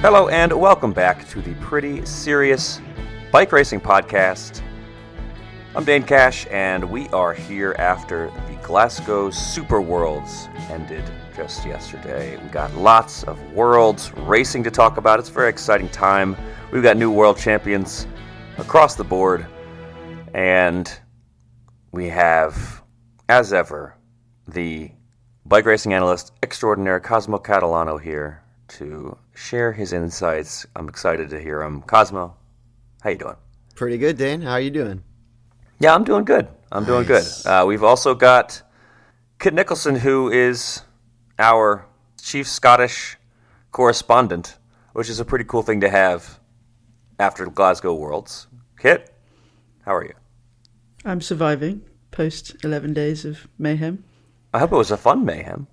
Hello and welcome back to the Pretty Serious Bike Racing Podcast. I'm Dane Cash, and we are here after the Glasgow Super Worlds ended just yesterday. We got lots of worlds racing to talk about. It's a very exciting time. We've got new world champions across the board, and we have, as ever, the bike racing analyst extraordinaire Cosmo Catalano here to share his insights. I'm excited to hear him. Cosmo, how you doing? Pretty good, Dane. How are you doing? Yeah, I'm doing good. Doing good. We've also got Kit Nicholson, who is our chief Scottish correspondent, which is a pretty cool thing to have after Glasgow Worlds. Kit, how are you? I'm surviving post 11 days of mayhem. I hope it was a fun mayhem.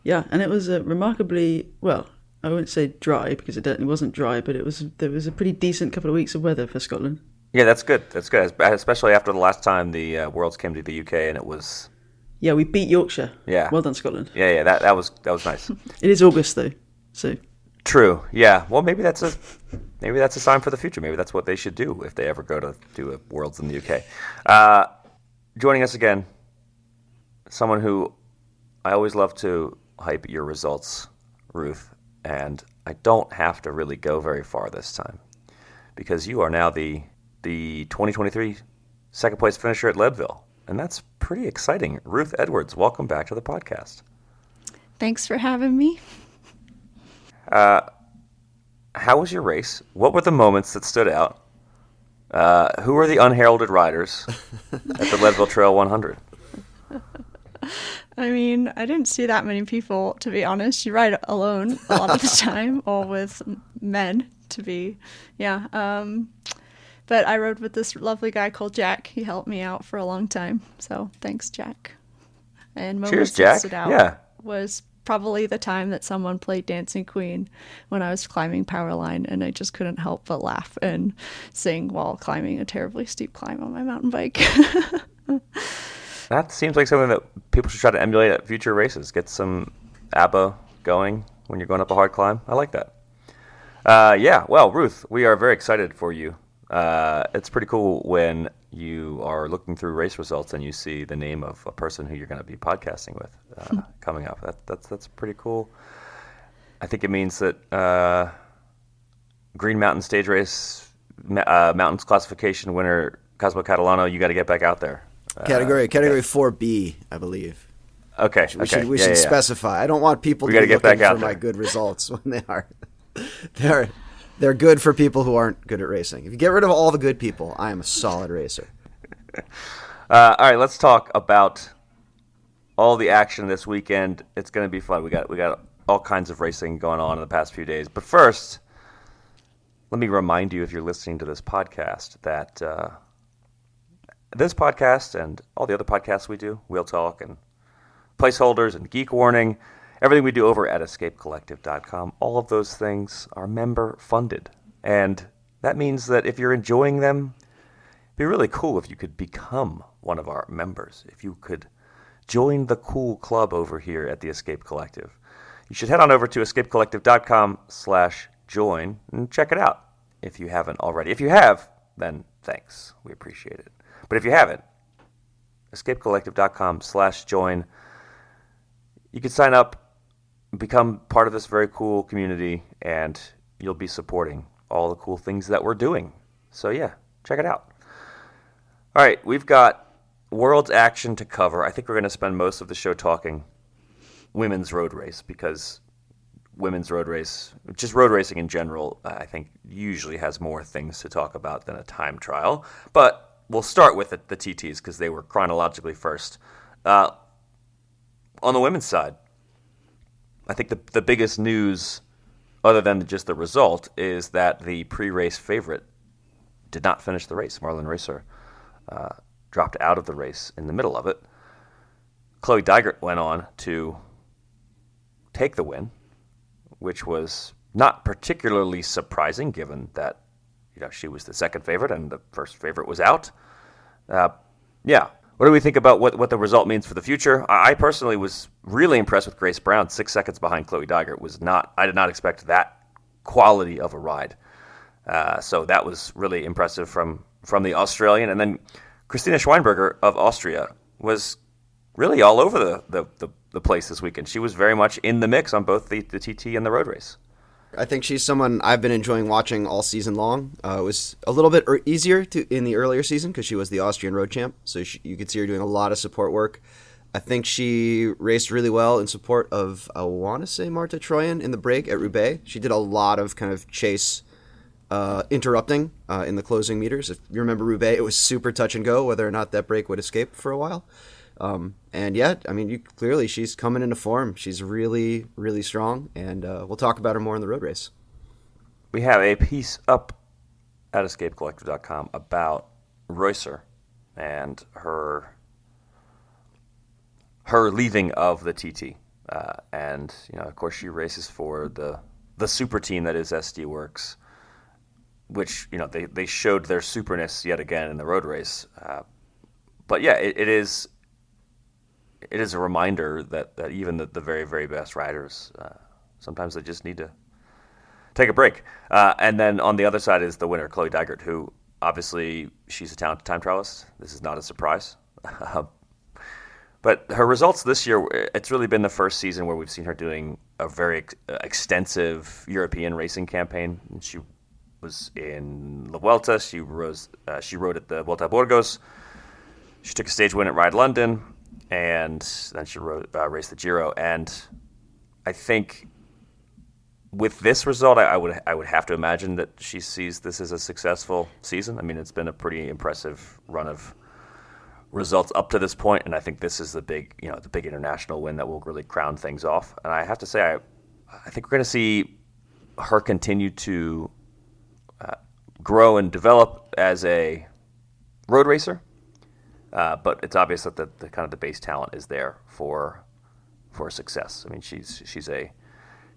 Yeah, and it was a remarkably, well, I wouldn't say dry because it wasn't dry, but there was a pretty decent couple of weeks of weather for Scotland. Yeah, that's good. That's good, especially after the last time the Worlds came to the UK and it was. Yeah, we beat Yorkshire. Yeah, well done, Scotland. Yeah, that was nice. It is August though, so. True. Yeah. Well, maybe that's a sign for the future. Maybe that's what they should do if they ever go to do a Worlds in the UK. Joining us again, someone who I always love to hype your results, Ruth, and I don't have to really go very far this time because you are now the 2023 second place finisher at Leadville, and that's pretty exciting. Ruth Edwards, welcome back to the podcast. Thanks for having me. How was your race? What were the moments that stood out? Who were the unheralded riders at the Leadville Trail 100? I mean, I didn't see that many people, to be honest. You ride alone a lot of the time, or with men, But I rode with this lovely guy called Jack. He helped me out for a long time. So thanks, Jack. And moments Cheers, Jack. that stood out Yeah. was probably the time that someone played Dancing Queen when I was climbing Powerline, and I just couldn't help but laugh and sing while climbing a terribly steep climb on my mountain bike. That seems like something that people should try to emulate at future races. Get some ABBA going when you're going up a hard climb. I like that. Well, Ruth, we are very excited for you. It's pretty cool when you are looking through race results and you see the name of a person who you're going to be podcasting with coming up. That's pretty cool. I think it means that Green Mountain Stage Race Mountains Classification winner Cosmo Catalano, you got to get back out there. Category 4B, I believe. Okay. We should specify. I don't want people to be looking for my good results when they are. They're good for people who aren't good at racing. If you get rid of all the good people, I am a solid racer. All right, let's talk about all the action this weekend. It's going to be fun. We got all kinds of racing going on in the past few days. But first, let me remind you, if you're listening to this podcast, that this podcast and all the other podcasts we do, Wheel Talk and Placeholders and Geek Warning, everything we do over at escapecollective.com, all of those things are member funded. And that means that if you're enjoying them, it'd be really cool if you could become one of our members. If you could join the cool club over here at the Escape Collective. You should head on over to escapecollective.com/join and check it out if you haven't already. If you have, then thanks. We appreciate it. But if you haven't, escapecollective.com/join. You can sign up, become part of this very cool community, and you'll be supporting all the cool things that we're doing. So yeah, check it out. All right, we've got World's action to cover. I think we're going to spend most of the show talking women's road race because women's road race, just road racing in general, I think usually has more things to talk about than a time trial. But we'll start with the TTs because they were chronologically first. On the women's side, I think the biggest news, other than just the result, is that the pre-race favorite did not finish the race. Marlon Racer dropped out of the race in the middle of it. Chloe Dygert went on to take the win, which was not particularly surprising given that she was the second favorite and the first favorite was out. What do we think about what the result means for the future? I personally was really impressed with Grace Brown, 6 seconds behind Chloe Dygert. I did not expect that quality of a ride. So that was really impressive from the Australian. And then Christina Schweinberger of Austria was really all over the place this weekend. She was very much in the mix on both the TT and the road race. I think she's someone I've been enjoying watching all season long. It was a little bit easier in the earlier season because she was the Austrian road champ, so you could see her doing a lot of support work. I think she raced really well in support of, I want to say, Marta Trojan in the break at Roubaix. She did a lot of kind of chase interrupting in the closing meters. If you remember Roubaix, it was super touch and go whether or not that break would escape for a while. And yet, I mean, clearly she's coming into form. She's really, really strong, and we'll talk about her more in the road race. We have a piece up at escapecollective.com about Reusser and her leaving of the TT. And, of course, she races for the super team that is SD Works, which, they showed their superness yet again in the road race. But, yeah, it is a reminder that even the very, very best riders, sometimes they just need to take a break. And then on the other side is the winner, Chloe Dygert, who obviously she's a talented time trialist. This is not a surprise. But her results this year, it's really been the first season where we've seen her doing a very extensive European racing campaign. She was in La Vuelta. She rode at the Vuelta a Burgos. She took a stage win at Ride London. And then she raced the Giro. And I think with this result, I would have to imagine that she sees this as a successful season. I mean, it's been a pretty impressive run of results up to this point, and I think this is the big international win that will really crown things off. And I have to say, I think we're going to see her continue to grow and develop as a road racer. But it's obvious that the kind of the base talent is there for success. I mean, she's a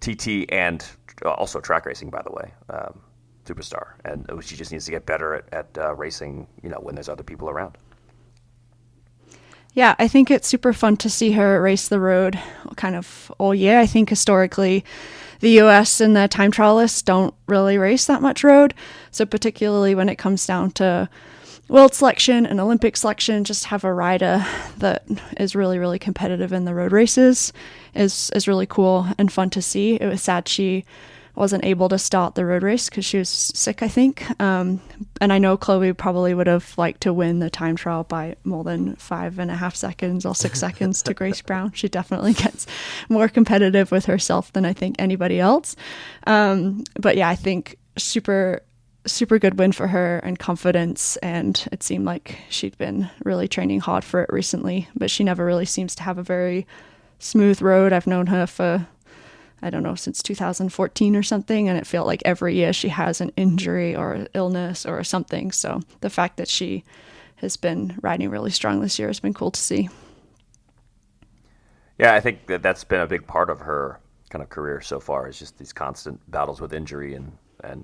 TT and also track racing, by the way, superstar, and she just needs to get better at racing. When there's other people around. Yeah, I think it's super fun to see her race the road kind of all year. I think historically the US and the time trialists don't really race that much road. So particularly when it comes down to world selection and Olympic selection, just have a rider that is really, really competitive in the road races is really cool and fun to see. It was sad she wasn't able to start the road race because she was sick, I think. And I know Chloe probably would have liked to win the time trial by more than 5.5 seconds or 6 seconds to Grace Brown. She definitely gets more competitive with herself than I think anybody else. But yeah, I think super good win for her and confidence. And it seemed like she'd been really training hard for it recently, but she never really seems to have a very smooth road. I've known her for, I don't know, since 2014 or something, and it felt like every year she has an injury or illness or something. So the fact that she has been riding really strong this year has been cool to see. Yeah, I think that's been a big part of her kind of career so far, is just these constant battles with injury and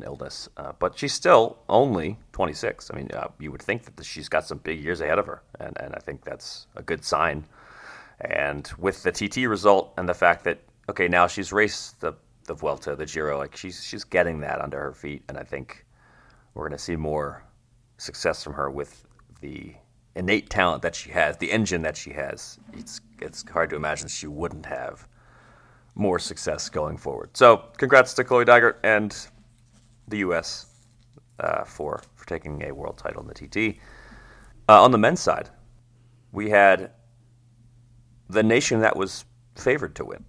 illness. But she's still only 26. I mean, you would think that she's got some big years ahead of her, and I think that's a good sign. And with the TT result and the fact that, okay, now she's raced the Vuelta, the Giro, like she's getting that under her feet, and I think we're going to see more success from her with the innate talent that she has, the engine that she has. It's hard to imagine she wouldn't have more success going forward. So congrats to Chloe Dygert and the U.S. For taking a world title in the TT. On the men's side, we had the nation that was favored to win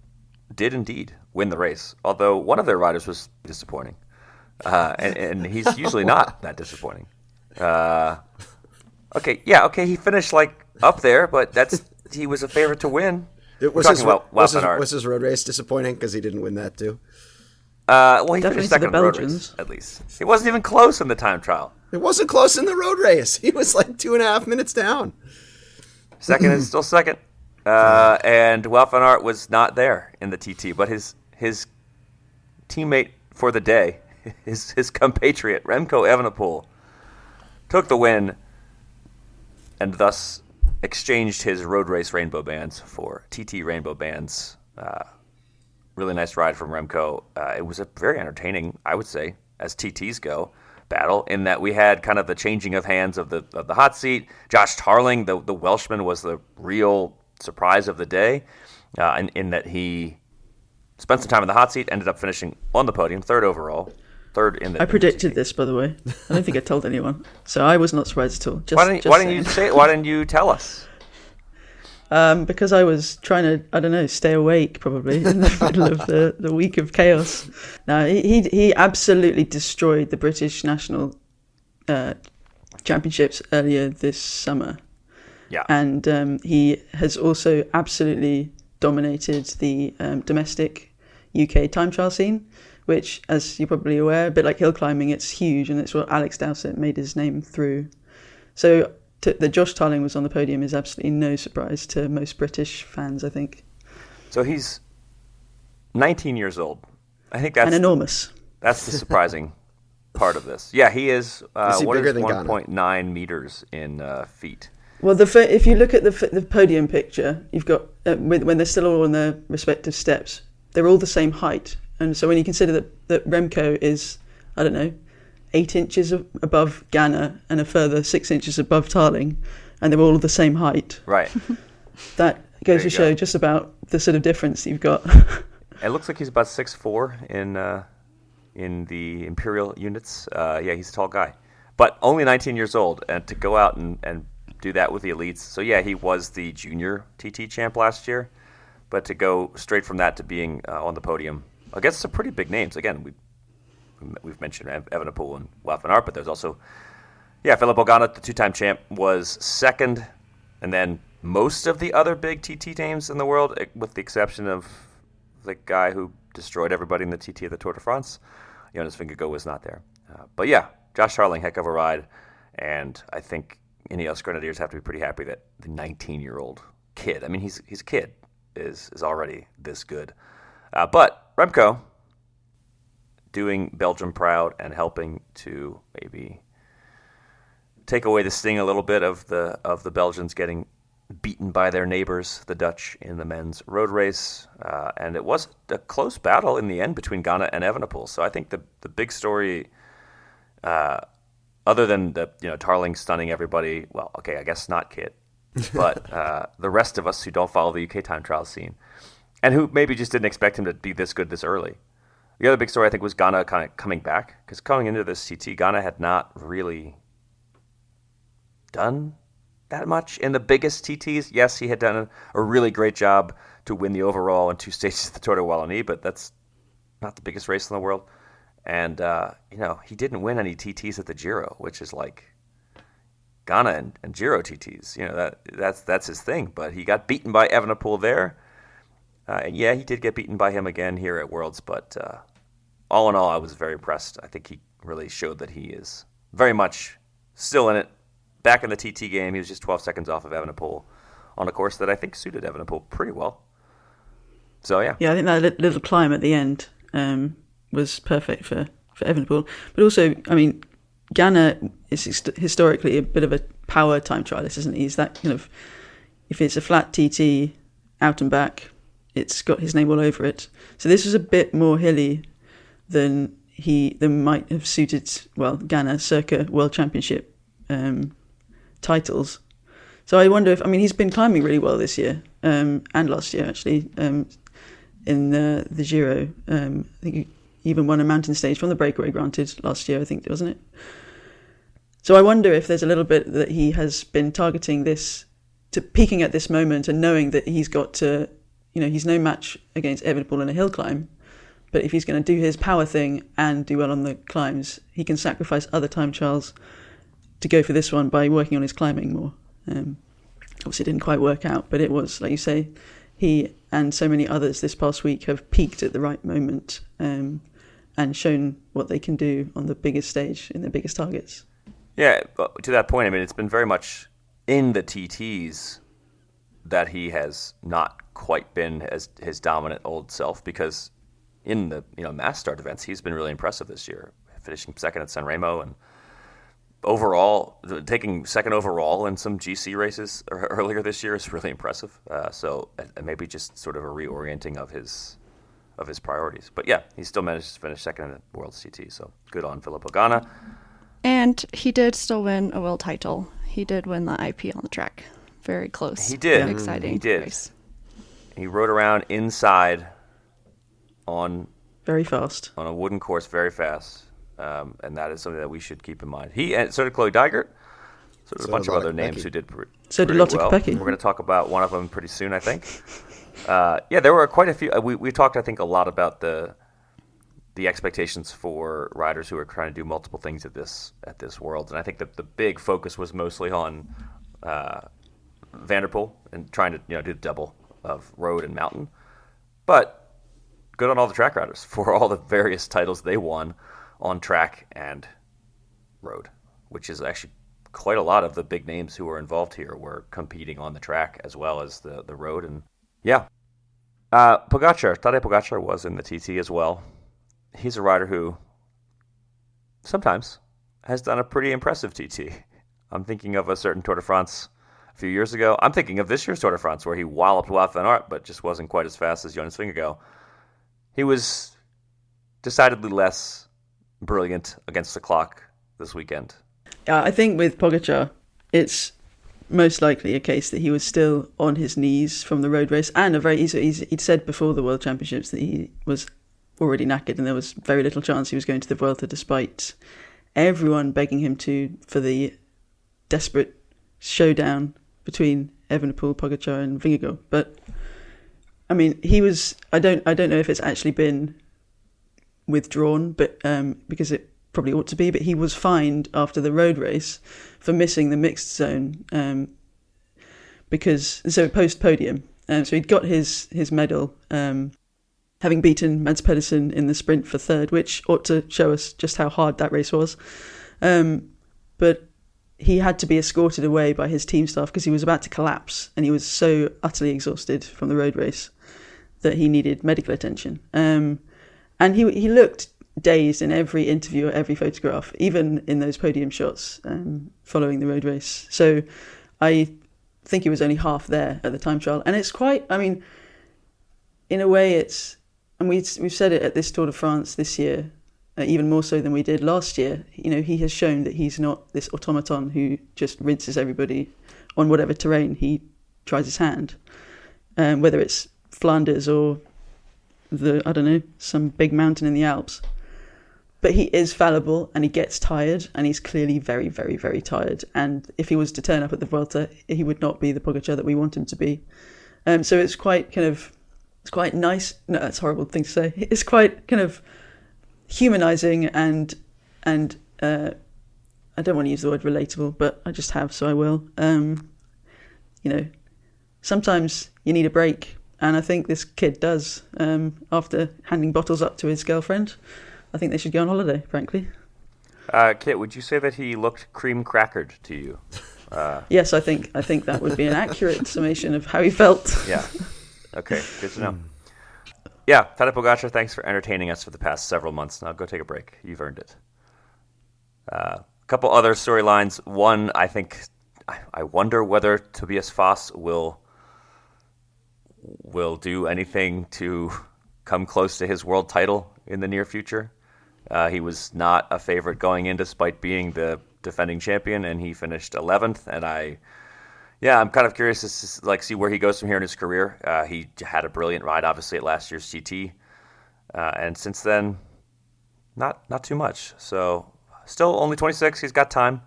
did indeed win the race, although one of their riders was disappointing. And he's usually not that disappointing. Okay, he finished up there, but he was a favorite to win. Was his road race disappointing because he didn't win that too? He definitely finished second in the road race, at least. It wasn't even close in the time trial. It wasn't close in the road race. He was 2.5 minutes down. Second is still second. And Wout van Aert was not there in the TT, but his teammate for the day, his compatriot, Remco Evenepoel, took the win and thus exchanged his road race rainbow bands for TT rainbow bands really nice ride from Remco. It was a very entertaining, I would say, as TTs go, battle, in that we had kind of the changing of hands of the hot seat. Josh Tarling, the Welshman, was the real surprise of the day, in that he spent some time in the hot seat, ended up finishing on the podium, third overall. Third in the. I predicted this, by the way. I don't think I told anyone, so I was not surprised at all. Why didn't you say it? Why didn't you tell us? Because I was trying to, I don't know, stay awake probably in the middle of the week of chaos. No, he absolutely destroyed the British national championships earlier this summer. Yeah, and he has also absolutely dominated the domestic UK time trial scene, which, as you're probably aware, a bit like hill climbing, it's huge, and it's what Alex Dowsett made his name through. So that Josh Tarling was on the podium is absolutely no surprise to most British fans, I think. So he's 19 years old. I think that's and enormous. That's the surprising part of this. Yeah, he is. He what bigger is than 1.9 meters in feet? Well, if you look at the podium picture, you've got when they're still all on their respective steps, they're all the same height. And so when you consider that Remco is, I don't know, 8 inches above Ganna and a further 6 inches above Tarling, and they're all the same height. Right. That goes to show go. just about the sort of difference you've got. It looks like he's about 6'4" in the imperial units. Yeah, he's a tall guy, but only 19 years old, and to go out and do that with the elites. So yeah, he was the junior TT champ last year, but to go straight from that to being on the podium against some pretty big names. Again, we've mentioned Evenepoel and Wout van Aert, but there's also, Philip Ogana, the two-time champ, was second, and then most of the other big TT names in the world, with the exception of the guy who destroyed everybody in the TT of the Tour de France, Jonas Vingegaard was not there. But yeah, Josh Tarling, heck of a ride, and I think Ineos Grenadiers have to be pretty happy that the 19-year-old kid, I mean, he's a kid, is already this good. But Remco, doing Belgium proud and helping to maybe take away the sting a little bit of the Belgians getting beaten by their neighbors, the Dutch, in the men's road race. And it was a close battle in the end between Ganna and Evenepoel. So I think the big story, other than Tarling stunning everybody, well, okay, I guess not Kit, but the rest of us who don't follow the UK time trial scene, and who maybe just didn't expect him to be this good this early. The other big story, I think, was Ganna kind of coming back, because coming into this TT, Ganna had not really done that much in the biggest TTs. Yes, he had done a really great job to win the overall in 2 stages of the Tour de Wallonie, but that's not the biggest race in the world. And, he didn't win any TTs at the Giro, which is like Ganna and Giro TTs. That's his thing. But he got beaten by Evenepoel there. And yeah, he did get beaten by him again here at Worlds, but all in all, I was very impressed. I think he really showed that he is very much still in it. Back in the TT game, he was just 12 seconds off of Evenepoel on a course that I think suited Evenepoel pretty well. So, yeah. Yeah, I think that little climb at the end was perfect for Evenepoel. But also, I mean, Ganna is historically a bit of a power time trialist, isn't he? He's that kind of, if it's a flat TT out and back, it's got his name all over it. So this was a bit more hilly than might have suited, Ganna circa World Championship titles. So I wonder if, he's been climbing really well this year, and last year actually, in the Giro. I think he even won a mountain stage from the breakaway, granted, last year, I think, wasn't it? So I wonder if there's a little bit that he has been targeting this, to peaking at this moment and knowing that he's got to, he's no match against Evenepoel in a hill climb, but if he's going to do his power thing and do well on the climbs, he can sacrifice other time trials to go for this one by working on his climbing more. Obviously it didn't quite work out, but it was, like you say, he and so many others this past week have peaked at the right moment and shown what they can do on the biggest stage in their biggest targets. Yeah, to that point, it's been very much in the TTs that he has not quite been as his dominant old self, because in the mass start events, he's been really impressive this year, finishing second at San Remo and overall taking second overall in some GC races earlier this year is really impressive. So maybe just sort of a reorienting of his of his priorities. But yeah, he still managed to finish second in the World CT, so good on Filippo Ganna. And he did still win a world title. He did win the IP on the track. Very close. He did. Very exciting. He did. Race. He rode around inside on Very fast. on a wooden course very fast, and that is something that we should keep in mind. He and so did Chloe Dygert. So did a bunch of other names who did So did pretty Lotte well. Kopecky. We're going to talk about one of them pretty soon, I think. Yeah, there were quite a few. We talked, I think, a lot about the expectations for riders who are trying to do multiple things at this World, and I think that the big focus was mostly on Vanderpool and trying to do the double of road and mountain. But good on all the track riders for all the various titles they won on track and road, which is actually quite a lot of the big names who were involved here were competing on the track as well as the road. And yeah, Tadej Pogacar was in the TT as well. He's a rider who sometimes has done a pretty impressive TT. I'm thinking of a certain Tour de France a few years ago. I'm thinking of this year's Tour de France where he walloped Wout van Aert, but just wasn't quite as fast as Jonas Vingegaard. He was decidedly less brilliant against the clock this weekend. I think with Pogacar, it's most likely a case that he was still on his knees from the road race, and he'd said before the World Championships that he was already knackered and there was very little chance he was going to the Vuelta, despite everyone begging him for the desperate showdown between Evenepoel, Pogacar and Vingegaard. But I mean, he was. I don't know if it's actually been withdrawn, but because it probably ought to be. But he was fined after the road race for missing the mixed zone post podium. So he'd got his medal, having beaten Mads Pedersen in the sprint for third, which ought to show us just how hard that race was. But he had to be escorted away by his team staff because he was about to collapse and he was so utterly exhausted from the road race that he needed medical attention. And he looked dazed in every interview or every photograph, even in those podium shots following the road race. So I think he was only half there at the time trial. And it's quite, I mean, in a way it's, and we've said it at this Tour de France this year, even more so than we did last year. He has shown that he's not this automaton who just rinses everybody on whatever terrain he tries his hand, whether it's Flanders or some big mountain in the Alps. But he is fallible and he gets tired, and he's clearly very, very, very tired. And if he was to turn up at the Vuelta, he would not be the Pogacar that we want him to be. So it's quite nice. No, that's a horrible thing to say. It's quite kind of humanizing and I don't want to use the word relatable, but I just have, so I will. Sometimes you need a break, and I think this kid does. After handing bottles up to his girlfriend, I think they should go on holiday, frankly. Kit, would you say that he looked cream crackered to you? Yes, I think that would be an accurate summation of how he felt. Yeah. Okay, good to know. Yeah, Tadej Pogacar, thanks for entertaining us for the past several months. Now go take a break. You've earned it. A couple other storylines. One, I think, I wonder whether Tobias Foss will do anything to come close to his world title in the near future. He was not a favorite going in despite being the defending champion, and he finished 11th. And I'm kind of curious to see where he goes from here in his career. He had a brilliant ride, obviously, at last year's GT, and since then, not too much. So, still only 26. He's got time,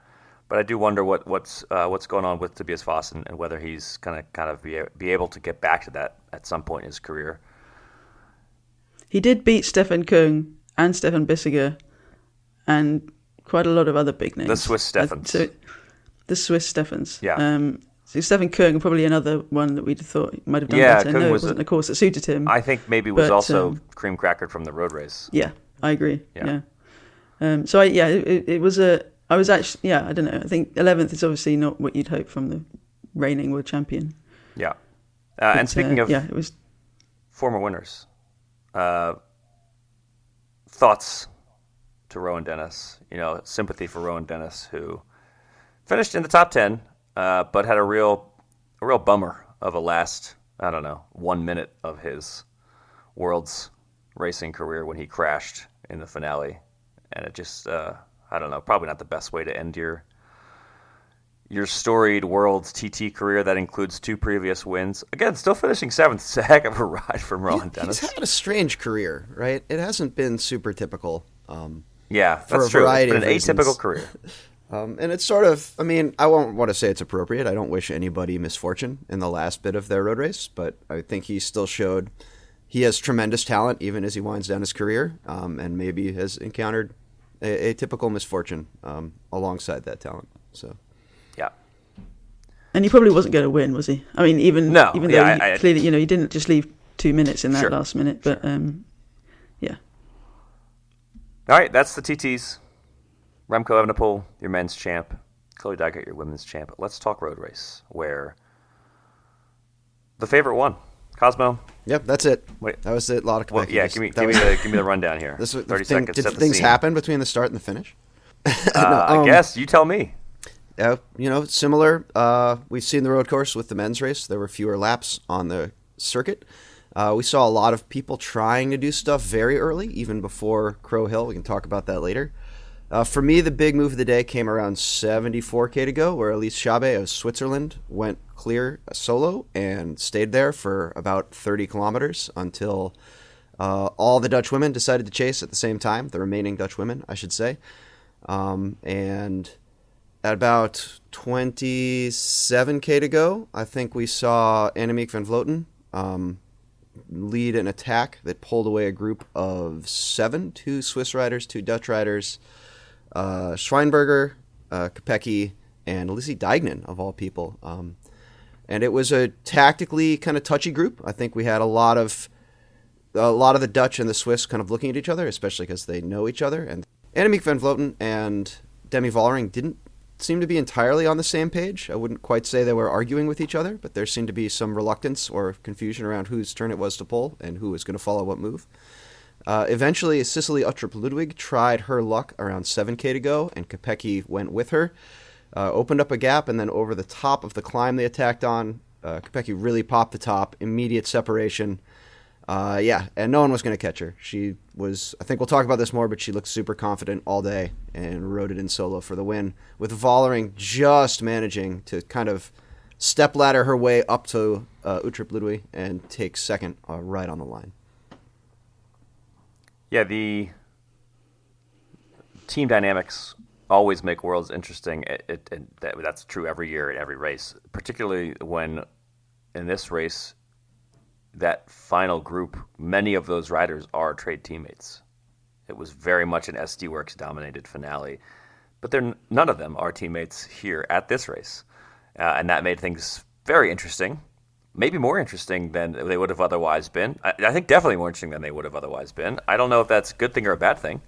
but I do wonder what's going on with Tobias Foss and whether he's gonna kind of be able to get back to that at some point in his career. He did beat Stefan Kung and Stefan Bissiger and quite a lot of other big names. The Swiss Stefans. The Swiss Stefans. Yeah. So Stefan Kung, probably another one that we'd have thought might have done better. Kung no, it wasn't a course that suited him. I think maybe was also cream crackered from the road race. Yeah, I agree. Yeah. It was a. I was actually, I don't know. I think 11th is obviously not what you'd hope from the reigning world champion. Yeah. And speaking of it was former winners, thoughts to Rowan Dennis. Sympathy for Rowan Dennis, who finished in the top 10, but had a real bummer of a last, 1 minute of his Worlds racing career when he crashed in the finale, and it just I don't know, probably not the best way to end your storied Worlds TT career that includes 2 previous wins. Again, still finishing 7th. It's a heck of a ride from Rowan Dennis. He's had a strange career, right? It hasn't been super typical. Yeah, for that's a true. variety It's been of an atypical reasons. career. And it's sort of, I mean, I won't want to say it's appropriate. I don't wish anybody misfortune in the last bit of their road race, but I think he still showed he has tremendous talent even as he winds down his career, and maybe has encountered a typical misfortune alongside that talent. So, Yeah. And he probably wasn't going to win, was he? I mean, even No, though yeah, I clearly, he didn't just leave 2 minutes in that Sure. last minute. But yeah, All right, that's the TTs. Remco Evenepoel, your men's champ. Chloe Dygert, your women's champ. Let's talk road race, where the favorite won. Cosmo. yep, that's it. Wait. That was it. A lot of Well, Quebec. yeah, give me the rundown here. 30 seconds. Did Set the things scene. happen between the start and the finish? I guess you tell me. Similar. We've seen the road course with the men's race. There were fewer laps on the circuit. We saw a lot of people trying to do stuff very early, even before Crow Hill. We can talk about that later. For me, the big move of the day came around 74K to go, where Elise Chabe of Switzerland went clear solo and stayed there for about 30 kilometers until all the Dutch women decided to chase at the same time, the remaining Dutch women, I should say. And at about 27K to go, I think we saw Annemiek van Vleuten lead an attack that pulled away a group of 7, 2 Swiss riders, 2 Dutch riders, Schweinberger, Kopecky, and Lizzie Deignan, of all people. And it was a tactically kind of touchy group. I think we had a lot of the Dutch and the Swiss kind of looking at each other, especially because they know each other. And Annemiek van Vleuten and Demi Vollering didn't seem to be entirely on the same page. I wouldn't quite say they were arguing with each other, but there seemed to be some reluctance or confusion around whose turn it was to pull and who was going to follow what move. Eventually, Cicely Uttrup-Ludwig tried her luck around 7K to go, and Kopecky went with her. Opened up a gap, and then over the top of the climb they attacked on, Kopecky really popped the top, immediate separation. And no one was going to catch her. She was, I think we'll talk about this more, but she looked super confident all day and rode it in solo for the win, with Vollering just managing to kind of stepladder her way up to Uttrup-Ludwig and take second right on the line. Yeah, the team dynamics always make Worlds interesting. That's true every year in every race, particularly when in this race, that final group, many of those riders are trade teammates. It was very much an SD Works dominated finale, but none of them are teammates here at this race. And that made things very interesting. Maybe more interesting than they would have otherwise been. I think definitely more interesting than they would have otherwise been. I don't know if that's a good thing or a bad thing.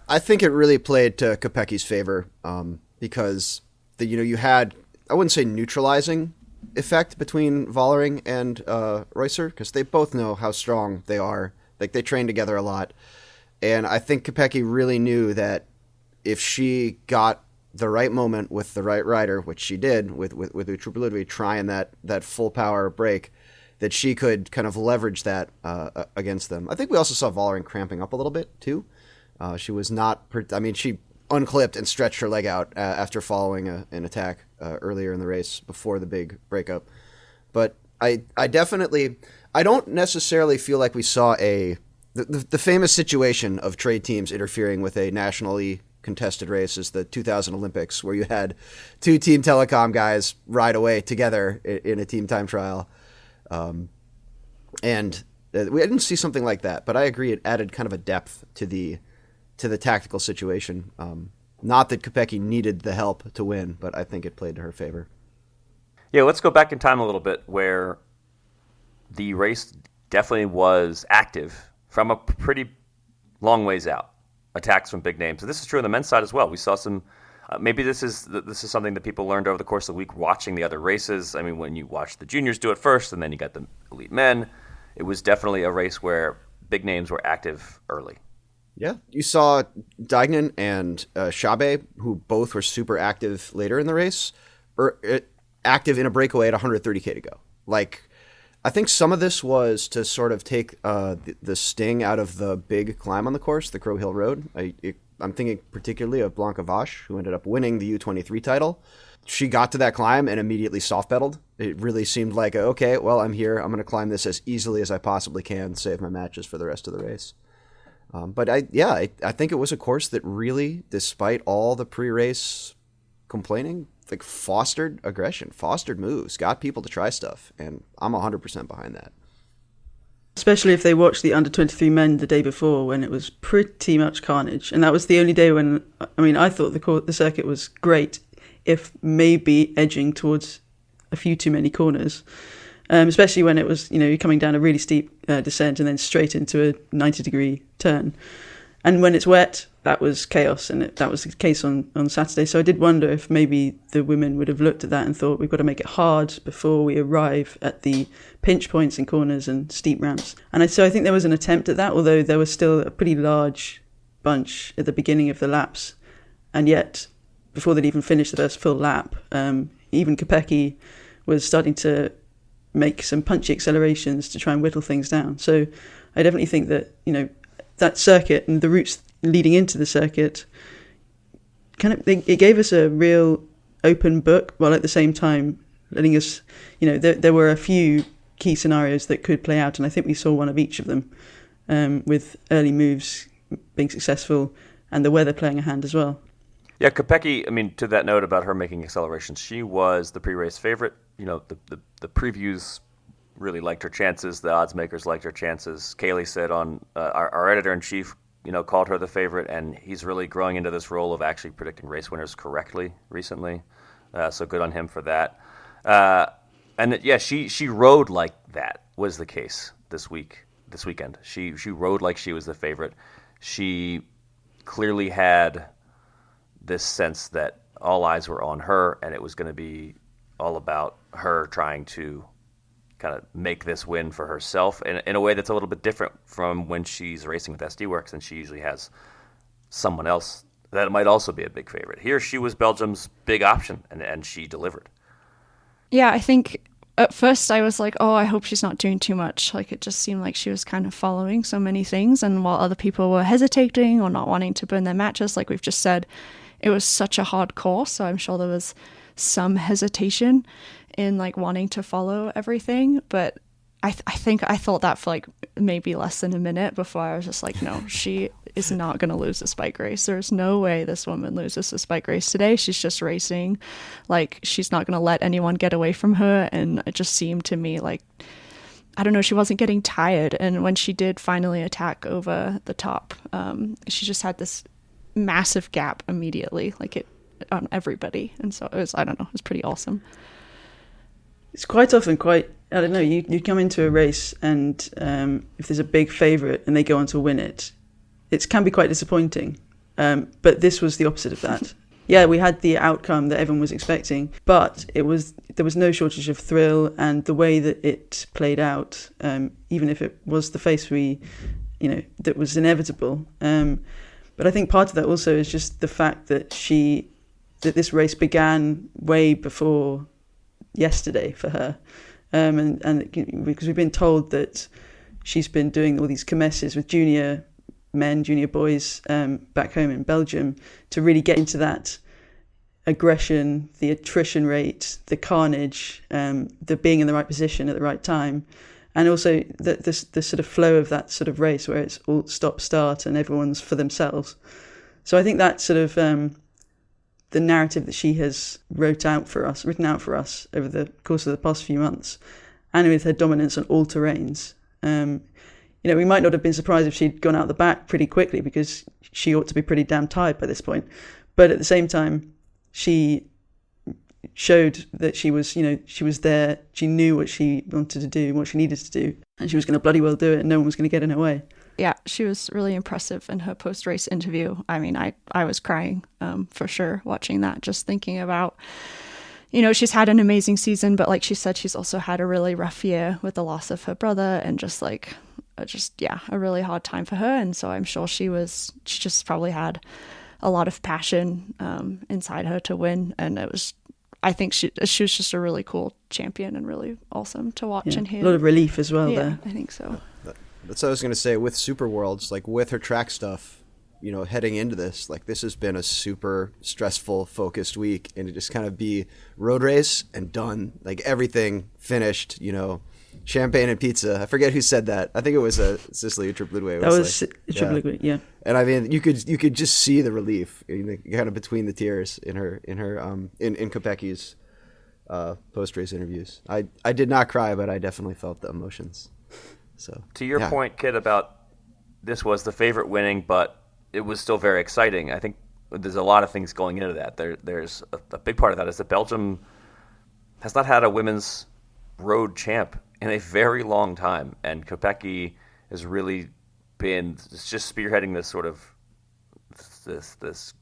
I think it really played to Kopecky's favor because you had, I wouldn't say neutralizing effect between Vollering and Reusser, because they both know how strong they are. Like, they train together a lot. And I think Kopecky really knew that if she got the right moment with the right rider, which she did with Uttrup-Ludwig trying that full power break, that she could kind of leverage that against them. I think we also saw Vollering cramping up a little bit too. She was not. She unclipped and stretched her leg out after following an attack earlier in the race before the big breakup. But I don't necessarily feel like we saw the famous situation of trade teams interfering with a nationally contested race is the 2000 Olympics, where you had 2 Team Telecom guys ride away together in a team time trial. And we didn't see something like that, but I agree it added kind of a depth to the tactical situation. Not that Kopecky needed the help to win, but I think it played to her favor. Yeah, let's go back in time a little bit, where the race definitely was active from a pretty long ways out. Attacks from big names. And this is true on the men's side as well. We saw some. Maybe this is something that people learned over the course of the week watching the other races. I mean, when you watch the juniors do it first, and then you got the elite men, it was definitely a race where big names were active early. Yeah, you saw Deignan and Chabe, who both were super active later in the race, or active in a breakaway at 130K to go. Like, I think some of this was to sort of take the sting out of the big climb on the course, the Crow Hill Road. I'm thinking particularly of Blanca Vash, who ended up winning the U23 title. She got to that climb and immediately soft pedaled. It really seemed like, okay, well, I'm here. I'm going to climb this as easily as I possibly can, save my matches for the rest of the race. But I think it was a course that really, despite all the pre-race complaining, like fostered aggression, fostered moves, got people to try stuff, and I'm 100% behind that. Especially if they watched the under-23 men the day before, when it was pretty much carnage. And that was the only day when, I mean, I thought the circuit was great, if maybe edging towards a few too many corners. Especially when it was, you're coming down a really steep descent and then straight into a 90-degree turn. And when it's wet, that was chaos, and that was the case on Saturday. So I did wonder if maybe the women would have looked at that and thought, we've got to make it hard before we arrive at the pinch points and corners and steep ramps. And so I think there was an attempt at that, although there was still a pretty large bunch at the beginning of the laps. And yet, before they'd even finished the first full lap, even Kopecky was starting to make some punchy accelerations to try and whittle things down. So I definitely think that, that circuit and the routes leading into the circuit, it gave us a real open book, while at the same time letting us, there were a few key scenarios that could play out, and I think we saw one of each of them, with early moves being successful and the weather playing a hand as well. Yeah, Kopecky, to that note about her making accelerations, she was the pre-race favorite. The previews really liked her chances. The odds makers liked her chances. Kaylee said on our editor-in-chief, called her the favorite, and he's really growing into this role of actually predicting race winners correctly recently. So good on him for that. She rode like that was the case this weekend. She rode like she was the favorite. She clearly had this sense that all eyes were on her, and it was going to be all about her trying to kind of make this win for herself in a way that's a little bit different from when she's racing with SD Works, and she usually has someone else that might also be a big favorite. Here, she was Belgium's big option, and she delivered. Yeah, I think at first I was like, oh, I hope she's not doing too much. Like, it just seemed like she was kind of following so many things, and while other people were hesitating or not wanting to burn their matches, like we've just said, it was such a hard course, so I'm sure there was some hesitation in like wanting to follow everything. But I think I thought that for like maybe less than a minute before I was just like, no, she is not going to lose a spike race. There's no way this woman loses a spike race today. She's just racing. Like, she's not going to let anyone get away from her. And it just seemed to me like, I don't know, she wasn't getting tired. And when she did finally attack over the top, she just had this massive gap immediately, like it on everybody. And so it was, I don't know, it was pretty awesome. It's quite often I don't know, you come into a race and if there's a big favourite and they go on to win it, it can be quite disappointing. But this was the opposite of that. Yeah, we had the outcome that everyone was expecting, but there was no shortage of thrill, and the way that it played out, even if it was the face that was inevitable. But I think part of that also is just the fact that this race began way before yesterday for her, and because we've been told that she's been doing all these kermesses with junior men, junior boys back home in Belgium to really get into that aggression, the attrition rate, the carnage, the being in the right position at the right time, and also the sort of flow of that sort of race where it's all stop-start and everyone's for themselves. So I think that sort of the narrative that she has written out for us over the course of the past few months, and with her dominance on all terrains. We might not have been surprised if she'd gone out the back pretty quickly, because she ought to be pretty damn tired by this point. But at the same time, she showed that she was there. She knew what she wanted to do, what she needed to do, and she was going to bloody well do it, and no one was going to get in her way. Yeah, she was really impressive in her post-race interview. I mean, I was crying for sure watching that, just thinking about, she's had an amazing season, but like she said, she's also had a really rough year with the loss of her brother, and a really hard time for her. And so I'm sure she just probably had a lot of passion inside her to win, and it was I think she was just a really cool champion and really awesome to watch and hear. A lot of relief as well yeah, there. I think so. That's what I was going to say with Super Worlds, like with her track stuff, heading into this, like this has been a super stressful, focused week, and it just kind of be road race and done, like everything finished, champagne and pizza. I forget who said that. I think it was Cicely Utrip-Ludwig. That was Utrip-Ludwig, yeah. And I mean, you could just see the relief, kind of between the tears in Kopecki's post race interviews. I did not cry, but I definitely felt the emotions. So to your point, Kit, about this was the favorite winning, but it was still very exciting. I think there's a lot of things going into that. There's a big part of that is that Belgium has not had a women's road champ in a very long time, and Kopecky has really been just spearheading this sort of this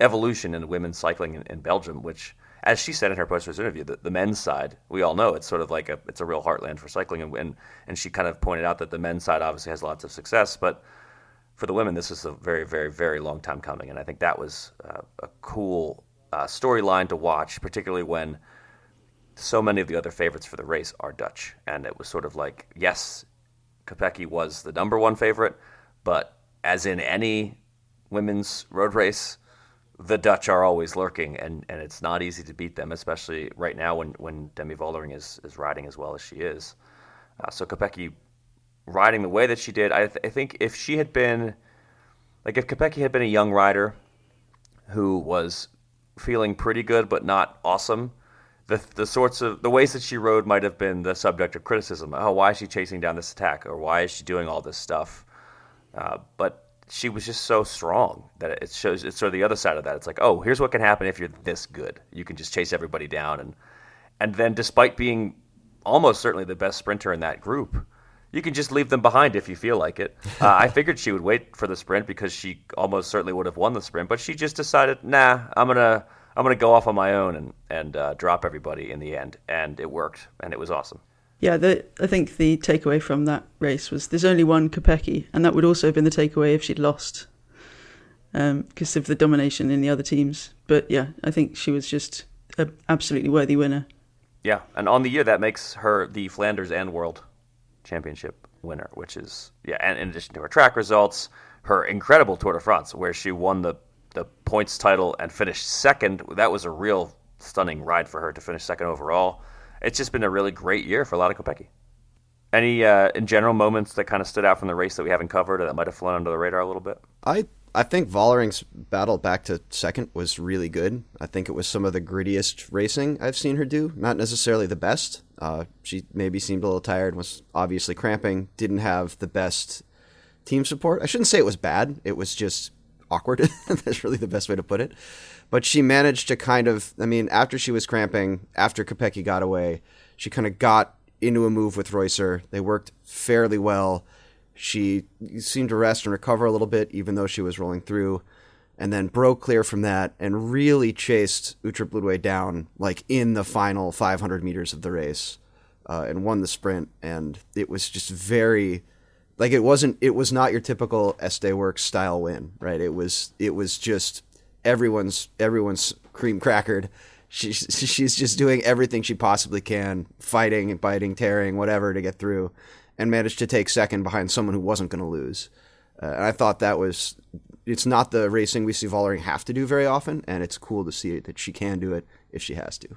evolution in women's cycling in Belgium, which, as she said in her post-race interview, the men's side, we all know it's sort of like it's a real heartland for cycling, and she kind of pointed out that the men's side obviously has lots of success, but for the women, this is a very, very, very long time coming, and I think that was a cool storyline to watch, particularly when so many of the other favorites for the race are Dutch, and it was sort of like, yes, Kopecky was the number one favorite, but as in any women's road race, the Dutch are always lurking, and it's not easy to beat them, especially right now when Demi Vollering is riding as well as she is. So Kopecky riding the way that she did, I think if she had been, like if Kopecky had been a young rider who was feeling pretty good but not awesome, the ways that she rode might have been the subject of criticism. Oh, why is she chasing down this attack, or why is she doing all this stuff? But she was just so strong that it shows. It's sort of the other side of that. It's like, oh, here's what can happen if you're this good. You can just chase everybody down, and then despite being almost certainly the best sprinter in that group, you can just leave them behind if you feel like it. I figured she would wait for the sprint because she almost certainly would have won the sprint, but she just decided, nah, I'm gonna go off on my own and drop everybody in the end, and it worked, and it was awesome. Yeah, I think the takeaway from that race was there's only one Kopecky, and that would also have been the takeaway if she'd lost, because of the domination in the other teams. But yeah, I think she was just an absolutely worthy winner. Yeah, and on the year that makes her the Flanders and World Championship winner, which is, yeah, and in addition to her track results, her incredible Tour de France, where she won the points title and finished second. That was a real stunning ride for her to finish second overall. It's just been a really great year for a lot of Kopecky. Any in general moments that kind of stood out from the race that we haven't covered or that might have flown under the radar a little bit? I think Vollering's battle back to second was really good. I think it was some of the grittiest racing I've seen her do. Not necessarily the best. She maybe seemed a little tired, was obviously cramping, didn't have the best team support. I shouldn't say it was bad. It was just awkward. That's really the best way to put it. But she managed to kind of, after she was cramping, after Kopecky got away, she kind of got into a move with Reusser. They worked fairly well. She seemed to rest and recover a little bit, even though she was rolling through, and then broke clear from that and really chased Utrip-Ludwig down, like in the final 500 meters of the race, and won the sprint. And it was just very, like, it was not your typical Estee Works style win, right? It was just everyone's cream crackered. She's just doing everything she possibly can, fighting and biting, tearing, whatever, to get through, and managed to take second behind someone who wasn't going to lose. And I thought it's not the racing we see Vollering have to do very often, and it's cool to see that she can do it if she has to.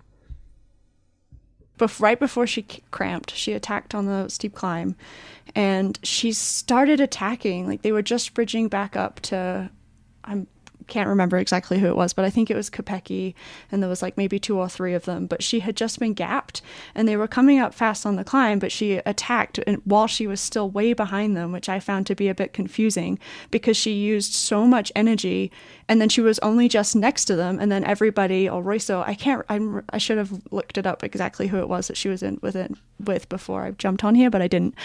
Right before she cramped, she attacked on the steep climb, and she started attacking. Like, they were just bridging back up to, can't remember exactly who it was, but I think it was Kopecky, and there was like maybe 2 or 3 of them, but she had just been gapped and they were coming up fast on the climb, but she attacked while she was still way behind them, which I found to be a bit confusing because she used so much energy, and then she was only just next to them, and then everybody, or Royso, I should have looked it up exactly who it was that she was with before I jumped on here, but I didn't.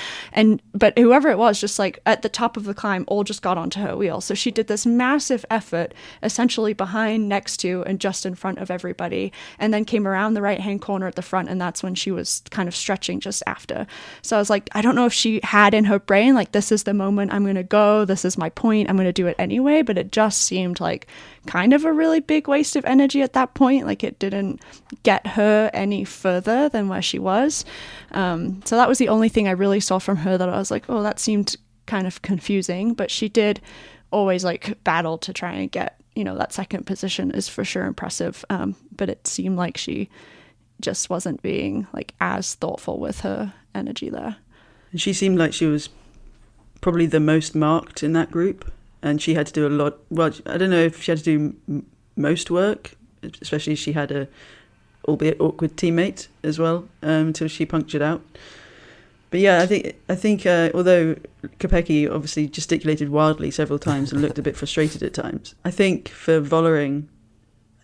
But whoever it was, just like at the top of the climb, all just got onto her wheel. So she did this massive effort essentially behind, next to, and just in front of everybody, and then came around the right hand corner at the front, and that's when she was kind of stretching just after. So I was like, I don't know if she had in her brain like, this is the moment I'm going to go, this is my point, I'm going to do it anyway, but it just seemed like like kind of a really big waste of energy at that point. Like it didn't get her any further than where she was. So that was the only thing I really saw from her that I was like, oh, that seemed kind of confusing. But she did always like battle to try and get, that second position is for sure impressive. But it seemed like she just wasn't being like as thoughtful with her energy there. And she seemed like she was probably the most marked in that group, and she had to do a lot. Well, I don't know if she had to do most work, especially she had a albeit awkward teammate as well, until she punctured out. But yeah, I think although Kopecky obviously gesticulated wildly several times and looked a bit frustrated at times, I think for Vollering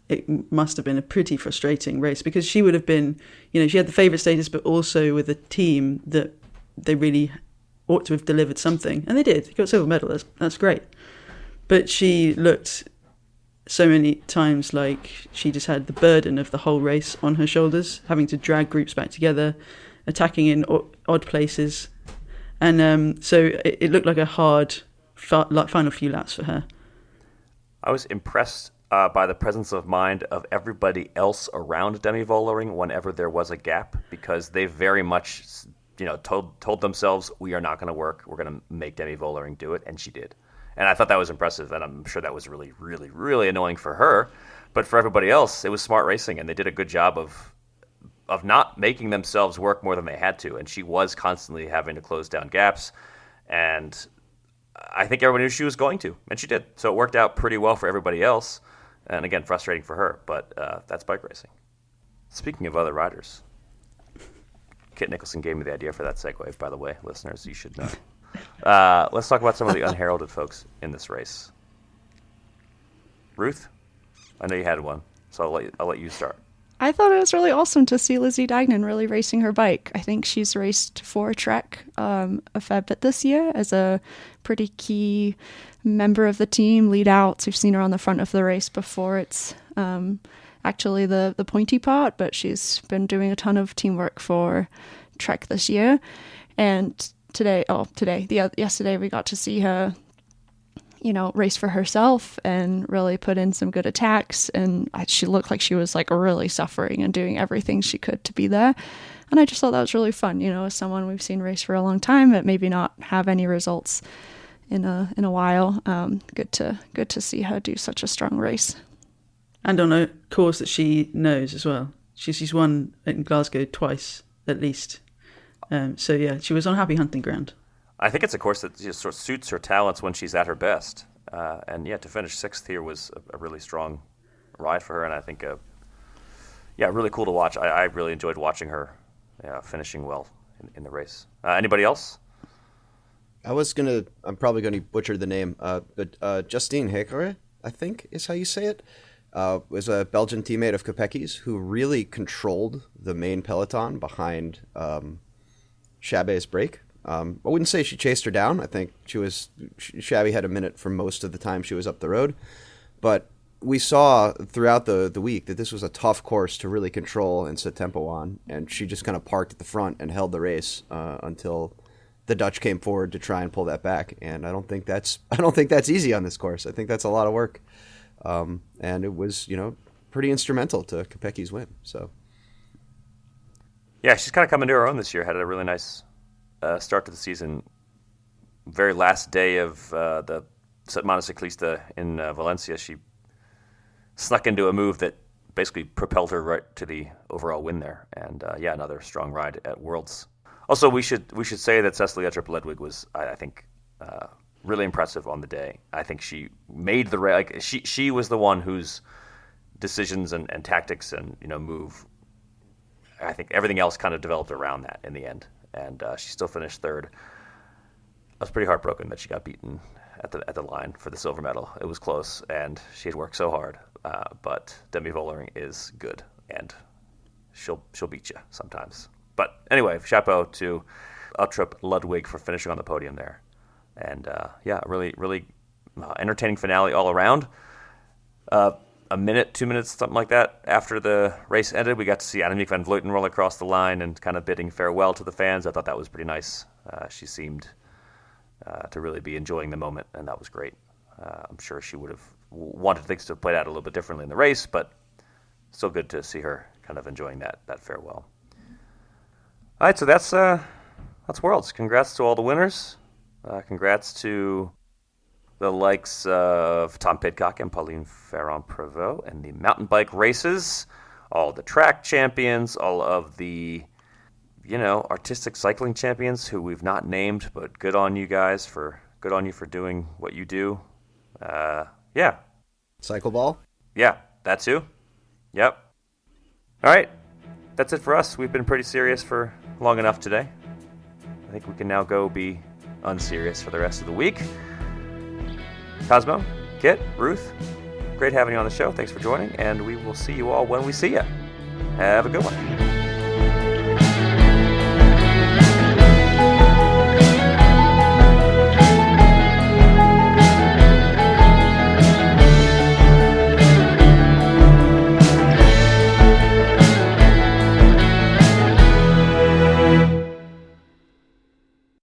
it must have been a pretty frustrating race, because she would have been, she had the favourite status, but also with a team that they really ought to have delivered something, and they did. They got silver medal. That's great. But she looked so many times like she just had the burden of the whole race on her shoulders, having to drag groups back together, attacking in odd places, and so it looked like a hard final few laps for her. I was impressed by the presence of mind of everybody else around Demi Vollering whenever there was a gap, because they very much told themselves, we are not going to work. We're going to make Demi Vollering do it, and she did. And I thought that was impressive, and I'm sure that was really, really, really annoying for her. But for everybody else, it was smart racing, and they did a good job of not making themselves work more than they had to. And she was constantly having to close down gaps, and I think everyone knew she was going to, and she did. So it worked out pretty well for everybody else, and again, frustrating for her, but that's bike racing. Speaking of other riders, Kit Nicholson gave me the idea for that segue, by the way, listeners, you should know. Let's talk about some of the unheralded folks in this race. Ruth, I know you had one, so I'll let you start. I thought it was really awesome to see Lizzie Deignan really racing her bike. I think she's raced for Trek a fair bit this year as a pretty key member of the team, lead outs. We've seen her on the front of the race before. It's actually the pointy part, but she's been doing a ton of teamwork for Trek this year. And yesterday we got to see her, race for herself and really put in some good attacks. And she looked like she was like really suffering and doing everything she could to be there. And I just thought that was really fun, as someone we've seen race for a long time, but maybe not have any results in a while. Good to see her do such a strong race. And on a course that she knows as well. She's won in Glasgow twice, at least. So yeah, she was on happy hunting ground. I think it's a course that just sort of suits her talents when she's at her best. And yeah, to finish sixth here was a really strong ride for her, and I think, really cool to watch. I really enjoyed watching her finishing well in the race. Anybody else? I'm probably going to butcher the name, but Justine Hekere, I think is how you say it, was a Belgian teammate of Kopecky's who really controlled the main peloton behind Chabet's break. I wouldn't say she chased her down. I think Shabby had a minute for most of the time she was up the road. But we saw throughout the week that this was a tough course to really control and set tempo on. And she just kind of parked at the front and held the race until the Dutch came forward to try and pull that back. And I don't think that's easy on this course. I think that's a lot of work. And it was, pretty instrumental to Kopecky's win. So yeah, she's kind of coming to her own this year. Had a really nice start to the season. Very last day of the Setmana Ciclista in Valencia, she snuck into a move that basically propelled her right to the overall win there. And another strong ride at Worlds. Also, we should say that Cecilie Uttrup-Ledwig was, I think, really impressive on the day. I think she made the race. She was the one whose decisions and tactics and move. I think everything else kind of developed around that in the end. And she still finished third. I was pretty heartbroken that she got beaten at the line for the silver medal. It was close, and she had worked so hard. But Demi Vollering is good, and she'll beat you sometimes. But anyway, chapeau to Uttrup-Ludwig for finishing on the podium there. And really, really entertaining finale all around. A minute, 2 minutes, something like that, after the race ended, we got to see Annemiek van Vleuten roll across the line and kind of bidding farewell to the fans. I thought that was pretty nice. She seemed to really be enjoying the moment, and that was great. I'm sure she would have wanted things to have played out a little bit differently in the race, but still good to see her kind of enjoying that farewell. All right, so that's Worlds. Congrats to all the winners. Congrats to the likes of Tom Pidcock and Pauline Ferrand-Prévot and the mountain bike races, all the track champions, all of the artistic cycling champions who we've not named, but good on you for doing what you do. Yeah. Cycle ball? Yeah, that too. Yep. All right. That's it for us. We've been pretty serious for long enough today. I think we can now go be unserious for the rest of the week. Cosmo, Kit, Ruth, great having you on the show. Thanks for joining, and we will see you all when we see you. Have a good one.